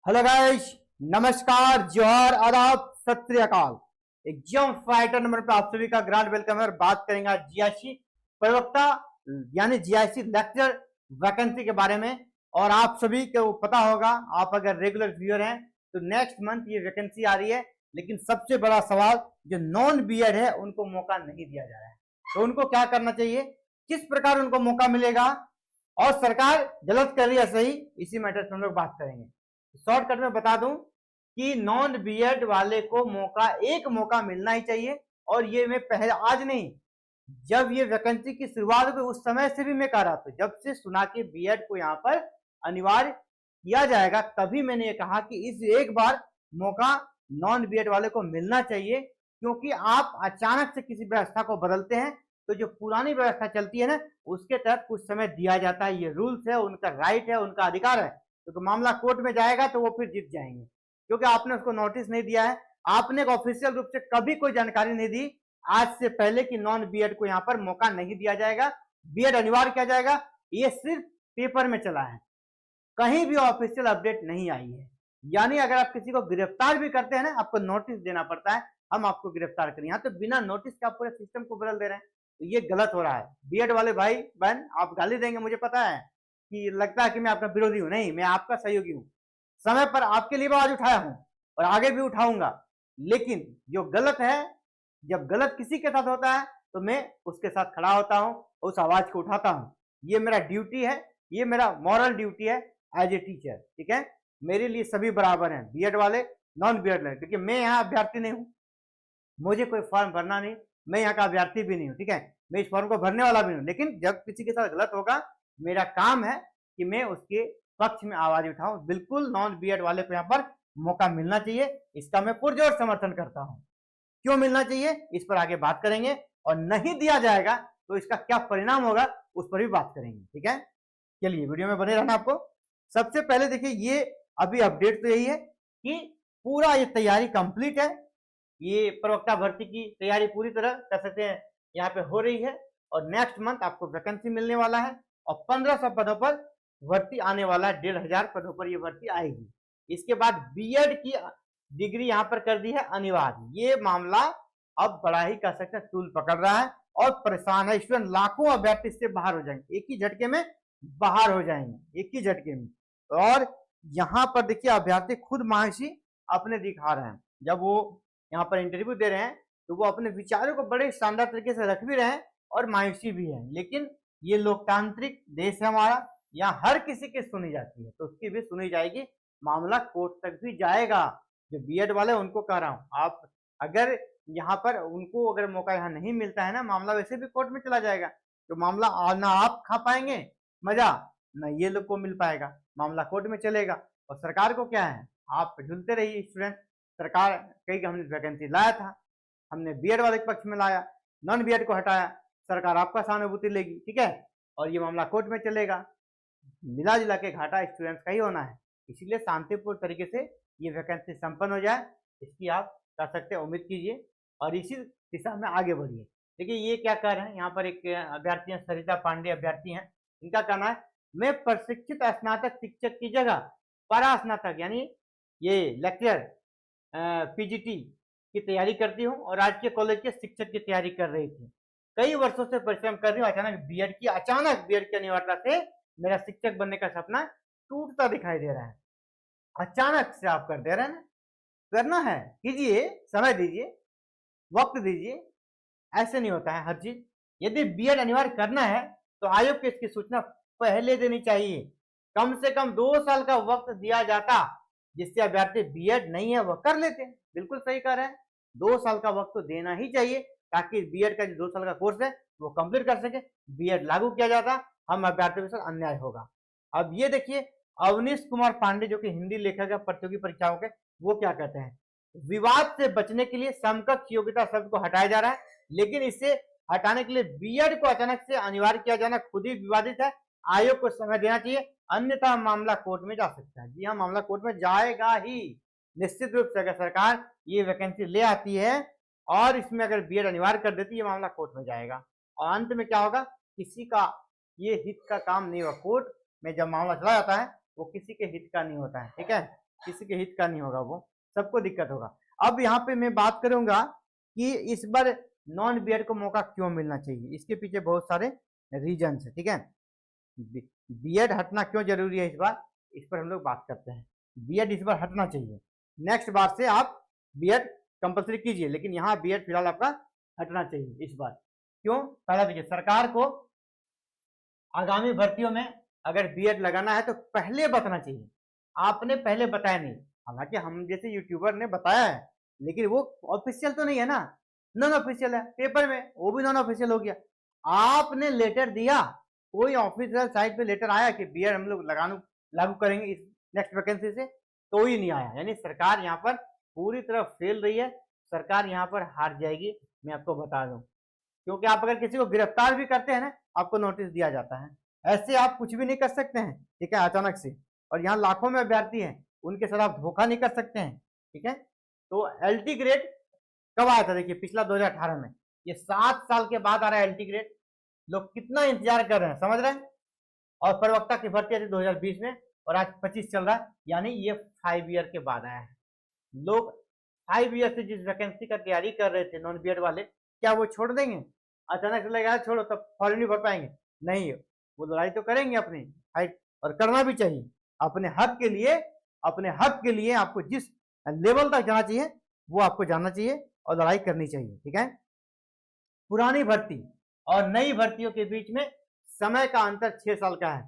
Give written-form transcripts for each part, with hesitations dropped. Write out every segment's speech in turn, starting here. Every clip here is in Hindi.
हेलो गाइस, नमस्कार, जोहर, आदाब, सत श्री अकाल। एग्जाम फाइटर नंबर पे आप सभी का ग्रांड वेलकम है। और बात करेंगे आज जीआईसी प्रवक्ता यानी जीआईसी लेक्चर वैकेंसी के बारे में। और आप सभी को पता होगा, आप अगर रेगुलर व्यूअर हैं तो नेक्स्ट मंथ ये वैकेंसी आ रही है। लेकिन सबसे बड़ा सवाल, जो नॉन बीएड है उनको मौका नहीं दिया जा रहा है, तो उनको क्या करना चाहिए, किस प्रकार उनको मौका मिलेगा और सरकार गलत कर रही है सही, इसी मैटर से हम लोग बात करेंगे। शॉर्टकट में बता दूं कि नॉन बीएड वाले को एक मौका मिलना ही चाहिए। और ये मैं पहले आज नहीं, जब ये वैकेंसी की शुरुआत हुई उस समय से भी मैं कह रहा था, जब से सुना कि बीएड को यहाँ पर अनिवार्य किया जाएगा, तभी मैंने ये कहा कि इस एक बार मौका नॉन बीएड वाले को मिलना चाहिए। क्योंकि आप अचानक से किसी व्यवस्था को बदलते हैं तो जो पुरानी व्यवस्था चलती है ना, उसके तहत कुछ समय दिया जाता है। ये रूल्स है, उनका राइट है, उनका अधिकार है। तो मामला कोर्ट में जाएगा तो वो फिर जीत जाएंगे, क्योंकि आपने उसको नोटिस नहीं दिया है, आपने ऑफिशियल रूप से कभी कोई जानकारी नहीं दी आज से पहले कि नॉन बीएड को यहाँ पर मौका नहीं दिया जाएगा, बीएड अनिवार्य किया जाएगा। ये सिर्फ पेपर में चला है, कहीं भी ऑफिशियल अपडेट नहीं आई है। यानी अगर आप किसी को गिरफ्तार भी करते हैं ना, आपको नोटिस देना पड़ता है, हम आपको गिरफ्तार करें। यहाँ तो बिना नोटिस के आप पूरे सिस्टम को बदल दे रहे हैं, तो ये गलत हो रहा है। बीएड वाले भाई बहन, आप गाली देंगे, मुझे पता है कि लगता है कि मैं आपका विरोधी हूं, नहीं, मैं आपका सहयोगी हूं। समय पर आपके लिए आवाज उठाया हूं और आगे भी उठाऊंगा। लेकिन जो गलत है, जब गलत किसी के साथ होता है तो मैं उसके साथ खड़ा होता हूं, उस आवाज को उठाता हूं। ये मेरा ड्यूटी है, ये मेरा मॉरल ड्यूटी है एज ए टीचर। ठीक है, मेरे लिए सभी बराबर हैं, बीएड वाले, नॉन बीएड वाले, क्योंकि मैं यहाँ अभ्यर्थी नहीं हूँ, मुझे कोई फॉर्म भरना नहीं, मैं यहाँ का अभ्यर्थी भी नहीं हूँ। ठीक है, मैं इस फॉर्म को भरने वाला भी नहीं हूँ। लेकिन जब किसी के साथ गलत होगा, मेरा काम है कि मैं उसके पक्ष में आवाज उठाऊं। बिल्कुल नॉन बीएड वाले को यहाँ पर मौका मिलना चाहिए, इसका मैं पुरजोर समर्थन करता हूं। क्यों मिलना चाहिए, इस पर आगे बात करेंगे। और नहीं दिया जाएगा तो इसका क्या परिणाम होगा, उस पर भी बात करेंगे। ठीक है, चलिए वीडियो में बने रहना। आपको सबसे पहले देखिए, ये अभी अपडेट तो यही है कि पूरा ये तैयारी कंप्लीट है। ये प्रवक्ता भर्ती की तैयारी पूरी तरह कह सकते हैं यहाँ पे हो रही है। और नेक्स्ट मंथ आपको वैकेंसी मिलने वाला है और 1500 पदों पर भर्ती आने वाला है, 1500 पदों पर ये भर्ती आएगी। इसके बाद बीएड की डिग्री यहाँ पर कर दी है अनिवार्य। ये मामला अब बड़ा ही कह सकते हैं तूल पकड़ रहा है और परेशान है स्टूडेंट। लाखों अभ्यर्थी इससे बाहर हो जाएंगे, एक ही झटके में बाहर हो जाएंगे, एक ही झटके में। और यहाँ पर देखिए, अभ्यर्थी खुद मायूसी अपने दिखा रहे हैं। जब वो यहाँ पर इंटरव्यू दे रहे हैं तो वो अपने विचारों को बड़े शानदार तरीके से रख भी रहे हैं और मायूसी भी है। लेकिन ये लोकतांत्रिक देश है हमारा, यहाँ हर किसी की सुनी जाती है, तो उसकी भी सुनी जाएगी, मामला कोर्ट तक भी जाएगा। जो बीएड वाले उनको कह रहा हूँ, आप अगर यहाँ पर उनको अगर मौका यहाँ नहीं मिलता है ना, मामला वैसे भी कोर्ट में चला जाएगा। तो मामला ना आप खा पाएंगे मजा, ना ये लोग को मिल पाएगा, मामला कोर्ट में चलेगा। और सरकार को क्या है, आप झूलते रहिए स्टूडेंट। सरकार कई हमने वैकेंसी लाया था, हमने बीएड वाले के पक्ष में लाया, नॉन बीएड को हटाया, सरकार आपका सहानुभूति लेगी। ठीक है, और ये मामला कोर्ट में चलेगा। मिला जुला के घाटा स्टूडेंट्स का ही होना है। इसीलिए शांतिपूर्ण तरीके से ये वैकेंसी संपन्न हो जाए, इसकी आप कर सकते हैं उम्मीद कीजिए और इसी दिशा में आगे बढ़िए। देखिए ये क्या कर रहे हैं, यहाँ पर एक अभ्यर्थी है, सरिता पांडे अभ्यर्थी हैं। इनका कहना है, मैं प्रशिक्षित स्नातक शिक्षक की जगह परा स्नातक यानी ये लेक्चर पीजीटी की तैयारी करती हूँ और राजकीय कॉलेज के शिक्षक की तैयारी कर रही थी। कई वर्षों से परिश्रम कर रही हूँ, अचानक बीएड की अनिवार्यता से मेरा शिक्षक बनने का सपना टूटता दिखाई दे रहा है। अचानक से आप कर दे रहे हैं ना, करना है कीजिए, समय दीजिए, वक्त दीजिए, ऐसे नहीं होता है हर चीज। यदि बीएड अनिवार्य करना है तो आयोग को इसकी सूचना पहले देनी चाहिए। कम से कम 2 साल का वक्त दिया जाता, जिससे अभ्यर्थी बीएड नहीं है वह कर लेते। बिल्कुल सही कह रहे हैं, 2 साल का वक्त तो देना ही चाहिए, ताकि बीएड का जो 2 साल का कोर्स है वो कंप्लीट कर सके, बीएड लागू किया जाता, हम अभ्यर्थियों के साथ अन्याय होगा। अब ये देखिए, अवनीश कुमार पांडे जो कि हिंदी लेखक है प्रतियोगी परीक्षाओं के, वो क्या कहते हैं, विवाद से बचने के लिए समकक्ष योग्यता शब्द को हटाया जा रहा है, लेकिन इसे हटाने के लिए बीएड को अचानक से अनिवार्य किया जाना खुद ही विवादित है। आयोग को समय देना चाहिए, अन्यथा मामला कोर्ट में जा सकता है। जी हाँ, मामला कोर्ट में जाएगा ही निश्चित रूप से। अगर सरकार ये वैकेंसी ले आती है और इसमें अगर बीएड अनिवार्य कर देती है, मामला कोर्ट में जाएगा और अंत में क्या होगा, किसी का ये हित का काम नहीं होगा। कोर्ट में जब मामला चला जाता है वो किसी के हित का नहीं होता है। ठीक है, किसी के हित का नहीं होगा, वो सबको दिक्कत होगा। अब यहाँ पे मैं बात करूंगा कि इस बार नॉन बीएड को मौका क्यों मिलना चाहिए, इसके पीछे बहुत सारे रीजन है, ठीक है। बीएड हटना क्यों जरूरी है इस बार, इस पर हम लोग बात करते हैं। बीएड इस बार हटना चाहिए, नेक्स्ट बार से आप बीएड कंपलसरी कीजिए, लेकिन यहाँ बीएड फिलहाल आपका हटना चाहिए इस बार। क्यों? पहला देखिए, सरकार को आगामी भर्तियों में अगर बीएड लगाना है तो पहले बताना चाहिए। आपने पहले बताया नहीं, हालांकि हम जैसे यूट्यूबर ने बताया है, लेकिन वो ऑफिशियल तो नहीं है ना, नॉन ऑफिशियल है, पेपर में वो भी नॉन ऑफिशियल हो गया। आपने लेटर दिया, कोई ऑफिशियल साइट पे लेटर आया कि बीएड हम लोग लागू करेंगे इस नेक्स्ट वैकेंसी से, तो ही नहीं आया। यानी सरकार यहाँ पर पूरी तरह फेल रही है, सरकार यहाँ पर हार जाएगी, मैं आपको बता दूं। क्योंकि आप अगर किसी को गिरफ्तार भी करते हैं ना, आपको नोटिस दिया जाता है, ऐसे आप कुछ भी नहीं कर सकते हैं, ठीक है, अचानक से। और यहाँ लाखों में अभ्यर्थी हैं, उनके साथ आप धोखा नहीं कर सकते हैं, ठीक है। तो एलटी ग्रेड कब आया था? देखिए पिछला 2018 में, ये 7 साल के बाद आ रहा है एलटी ग्रेड। लोग कितना इंतजार कर रहे हैं, समझ रहे हैं। और प्रवक्ता की भर्ती आई थी 2020 में, और आज 25 चल रहा है, यानी ये 5 ईयर के बाद आया है। लोग 5 ईयर से जिस वैकेंसी का तैयारी कर रहे थे नॉन बीएड वाले, क्या वो छोड़ देंगे? अचानक से लगा छोड़ो तब फॉर्म नहीं भर पाएंगे? नहीं, वो लड़ाई तो करेंगे अपनी हाइट, और करना भी चाहिए अपने हक के लिए। अपने हक के लिए आपको जिस लेवल तक जाना चाहिए वो आपको जानना चाहिए और लड़ाई करनी चाहिए, ठीक है। पुरानी भर्ती और नई भर्तियों के बीच में समय का अंतर 6 साल का है,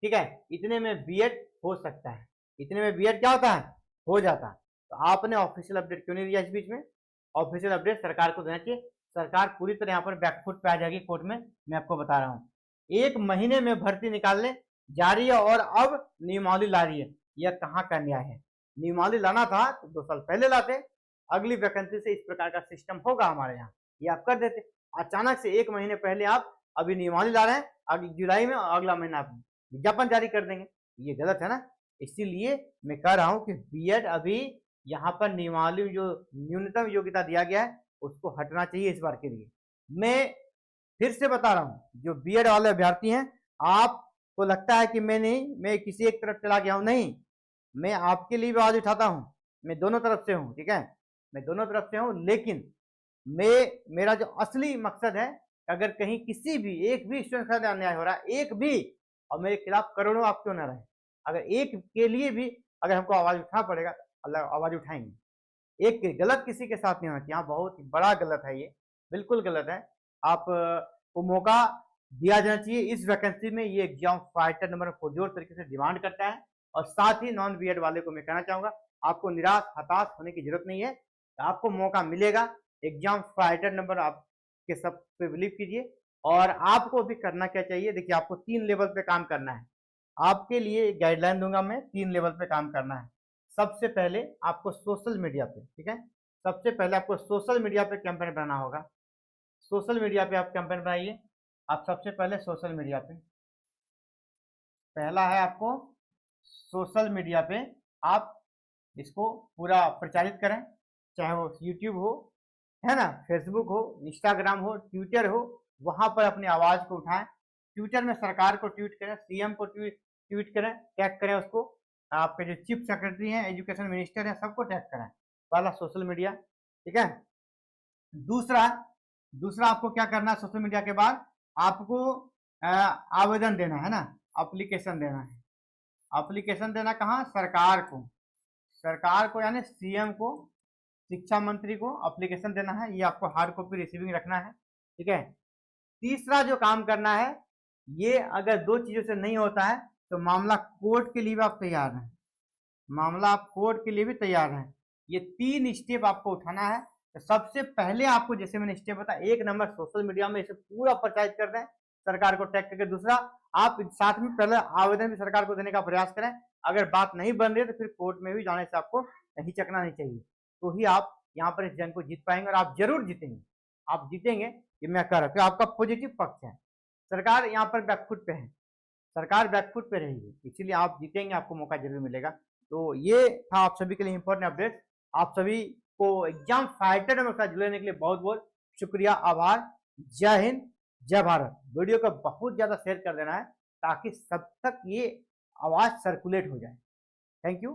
ठीक है। इतने में बीएड हो सकता है, इतने में बीएड क्या होता है, हो जाता है। तो आपने ऑफिशियल अपडेट क्यों नहीं दिया इस बीच में? ऑफिशियल अपडेट सरकार को देना चाहिए। सरकार पूरी तरह यहाँ पर बैकफुट पे आ जाएगी कोर्ट में, मैं आपको बता रहा हूँ। 1 महीने में भर्ती निकालने जा रही है और अब नियमावली ला रही है, यह कहाँ का न्याय है? नियमावली लाना था तो 2 साल पहले लाते, अगली वैकेंसी से इस प्रकार का सिस्टम होगा हमारे यहाँ, ये आप कर देते। अचानक से 1 महीने पहले आप अभी नियमावली ला रहे हैं, अगली जुलाई में अगला महीना आप विज्ञापन जारी कर देंगे, ये गलत है ना। इसीलिए मैं कह रहा हूँ कि बीएड अभी यहाँ पर नियमावली जो न्यूनतम योग्यता दिया गया है उसको हटना चाहिए इस बार के लिए। मैं फिर से बता रहा हूँ, जो बीएड वाले अभ्यर्थी हैं, आपको लगता है कि मैं किसी एक तरफ चला गया हूँ, नहीं, मैं आपके लिए भी आवाज उठाता हूँ, मैं दोनों तरफ से हूँ, ठीक है, मैं दोनों तरफ से हूँ। लेकिन मेरा जो असली मकसद है, अगर कहीं किसी भी एक भी स्टूडेंट के साथ अन्याय हो रहा है, एक भी, और मेरे खिलाफ करोड़ों आप क्यों ना रहे, अगर एक के लिए भी अगर हमको आवाज उठाना पड़ेगा, अल्लाह आवाज उठाएंगे। एक गलत किसी के साथ नहीं होना चाहिए, यहाँ बहुत बड़ा गलत है, ये बिल्कुल गलत है। आप को मौका दिया जाना चाहिए इस वैकेंसी में, ये एग्जाम फाइटर नंबर पुरजोर तरीके से डिमांड करता है। और साथ ही नॉन बीएड वाले को मैं कहना चाहूंगा, आपको निराश हताश होने की जरूरत नहीं है, आपको मौका मिलेगा। एग्जाम फाइटर नंबर आपके सब पे बिलीव कीजिए। और आपको भी करना क्या चाहिए, देखिए आपको 3 लेवल पे काम करना है। आपके लिए गाइडलाइन दूंगा मैं, 3 लेवल पे काम करना है। सबसे पहले आपको सोशल मीडिया पे, ठीक है, सबसे पहले आपको सोशल मीडिया पे कैंपेन बनाना होगा। सोशल मीडिया पे आप कैंपेन बनाइए। आप सबसे पहले सोशल मीडिया पे, पहला है आपको सोशल मीडिया पे आप इसको पूरा प्रचारित करें, चाहे वो यूट्यूब हो, है ना, फेसबुक हो, इंस्टाग्राम हो, ट्विटर हो, वहां पर अपनी आवाज को उठाएं। ट्विटर में सरकार को ट्वीट करें, सीएम को ट्वीट करें, टैग करें उसको, आपके जो चीफ सेक्रेटरी हैं, एजुकेशन मिनिस्टर हैं, सबको टैग करें। पहला सोशल मीडिया, ठीक है। दूसरा आपको क्या करना है, सोशल मीडिया के बाद आपको आवेदन देना है ना, एप्लीकेशन देना है। एप्लीकेशन देना कहाँ, सरकार को यानी सीएम को, शिक्षा मंत्री को एप्लीकेशन देना है। ये आपको हार्ड कॉपी रिसीविंग रखना है, ठीक है। तीसरा जो काम करना है, ये अगर 2 चीजों से नहीं होता है तो मामला कोर्ट के लिए भी आप तैयार हैं, मामला आप कोर्ट के लिए भी तैयार हैं। ये 3 स्टेप आपको उठाना है। तो सबसे पहले आपको, जैसे मैंने स्टेप बताया, 1 नंबर सोशल मीडिया में इसे पूरा प्रचारित कर दें, सरकार को टैग करके। दूसरा, आप साथ में पहले आवेदन भी सरकार को देने का प्रयास करें। अगर बात नहीं बन रही है तो फिर कोर्ट में भी जाने से आपको हिचकना नहीं चाहिए, तो ही आप यहाँ पर इस जंग को जीत पाएंगे। और आप जरूर जीतेंगे, आप जीतेंगे, ये मैं कह रहा हूँ। आपका पॉजिटिव पक्ष है, सरकार यहाँ पर बैकफुट पे है, सरकार बैकफुट पे रहेगी, इसीलिए आप जीतेंगे, आपको मौका जरूर मिलेगा। तो ये था आप सभी के लिए इंपॉर्टेंट अपडेट। आप सभी को एग्जाम फाइटर में साथ जुड़ने के लिए बहुत बहुत शुक्रिया, आभार। जय हिंद, जय भारत। वीडियो को बहुत ज्यादा शेयर कर देना है ताकि सब तक ये आवाज सर्कुलेट हो जाए। Thank you.